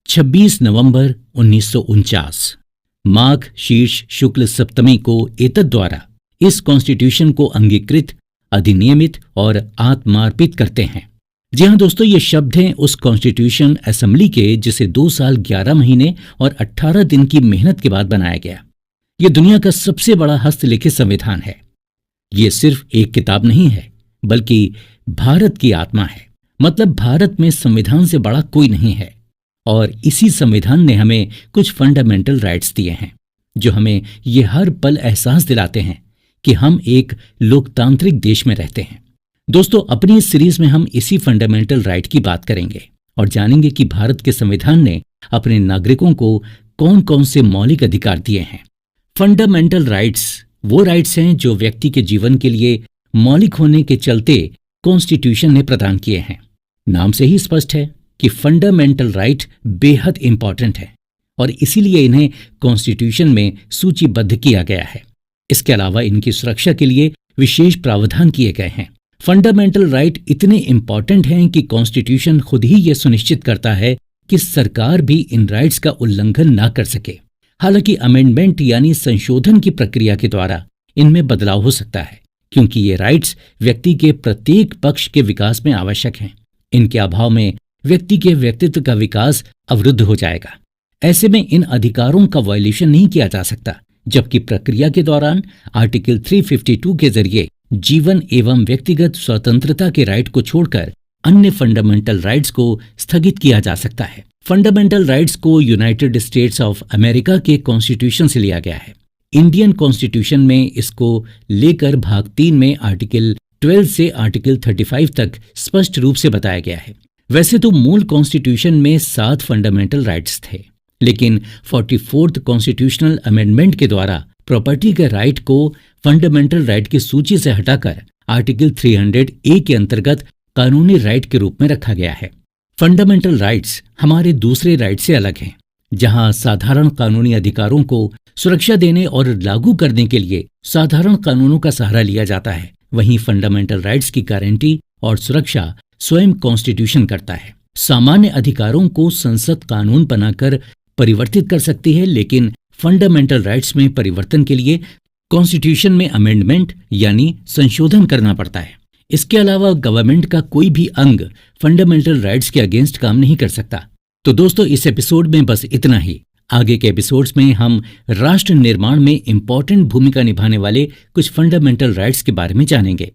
26 नवंबर 1949 माघ शीर्ष शुक्ल सप्तमी को एतद द्वारा इस कॉन्स्टिट्यूशन को अंगीकृत, अधिनियमित और आत्मार्पित करते हैं। जी हाँ दोस्तों, ये शब्द हैं उस कॉन्स्टिट्यूशन असेंबली के जिसे 2 साल 11 महीने और 18 दिन की मेहनत के बाद बनाया गया। ये दुनिया का सबसे बड़ा हस्तलिखित संविधान है। ये सिर्फ एक किताब नहीं है, बल्कि भारत की आत्मा है। मतलब भारत में संविधान से बड़ा कोई नहीं है। और इसी संविधान ने हमें कुछ फंडामेंटल राइट्स दिए हैं जो हमें ये हर पल एहसास दिलाते हैं कि हम एक लोकतांत्रिक देश में रहते हैं। दोस्तों, अपनी इस सीरीज में हम इसी फंडामेंटल राइट की बात करेंगे और जानेंगे कि भारत के संविधान ने अपने नागरिकों को कौन कौन से मौलिक अधिकार दिए हैं। फंडामेंटल राइट्स वो राइट्स हैं जो व्यक्ति के जीवन के लिए मौलिक होने के चलते कॉन्स्टिट्यूशन ने प्रदान किए हैं। नाम से ही स्पष्ट है कि फंडामेंटल राइट बेहद इंपॉर्टेंट है और इसीलिए इन्हें कॉन्स्टिट्यूशन में सूचीबद्ध किया गया है। इसके अलावा इनकी सुरक्षा के लिए विशेष प्रावधान किए गए हैं। फंडामेंटल राइट इतने इंपॉर्टेंट हैं कि कॉन्स्टिट्यूशन खुद ही यह सुनिश्चित करता है कि सरकार भी इन राइट्स का उल्लंघन ना कर सके। हालांकि अमेंडमेंट यानी संशोधन की प्रक्रिया के द्वारा इनमें बदलाव हो सकता है, क्योंकि ये राइट्स व्यक्ति के प्रत्येक पक्ष के विकास में आवश्यक हैं। इनके अभाव में व्यक्ति के व्यक्तित्व का विकास अवरुद्ध हो जाएगा। ऐसे में इन अधिकारों का वायलेशन नहीं किया जा सकता, जबकि प्रक्रिया के दौरान आर्टिकल 352 के जरिए जीवन एवं व्यक्तिगत स्वतंत्रता के राइट को छोड़कर अन्य फंडामेंटल राइट्स को स्थगित किया जा सकता है। फंडामेंटल राइट्स को यूनाइटेड स्टेट्स ऑफ अमेरिका के कॉन्स्टिट्यूशन से लिया गया है। इंडियन कॉन्स्टिट्यूशन में इसको लेकर भाग 3 में आर्टिकल 12 से आर्टिकल 35 तक स्पष्ट रूप से बताया गया है। वैसे तो मूल कॉन्स्टिट्यूशन में 7 फंडामेंटल राइट्स थे, लेकिन 44th कॉन्स्टिट्यूशनल अमेंडमेंट के द्वारा प्रॉपर्टी के राइट को फंडामेंटल राइट की सूची से हटाकर आर्टिकल 300A के अंतर्गत कानूनी राइट के रूप में रखा गया है। फंडामेंटल राइट्स हमारे दूसरे राइट से अलग हैं, जहां साधारण कानूनी अधिकारों को सुरक्षा देने और लागू करने के लिए साधारण कानूनों का सहारा लिया जाता है। वहीं फंडामेंटल राइट्स की गारंटी और सुरक्षा स्वयं कॉन्स्टिट्यूशन करता है। सामान्य अधिकारों को संसद कानून बनाकर परिवर्तित कर सकती है, लेकिन फंडामेंटल राइट्स में परिवर्तन के लिए कॉन्स्टिट्यूशन में अमेंडमेंट यानी संशोधन करना पड़ता है। इसके अलावा गवर्नमेंट का कोई भी अंग फंडामेंटल राइट्स के अगेंस्ट काम नहीं कर सकता। तो दोस्तों, इस एपिसोड में बस इतना ही। आगे के एपिसोड्स में हम राष्ट्र निर्माण में इंपॉर्टेंट भूमिका निभाने वाले कुछ फंडामेंटल राइट्स के बारे में जानेंगे।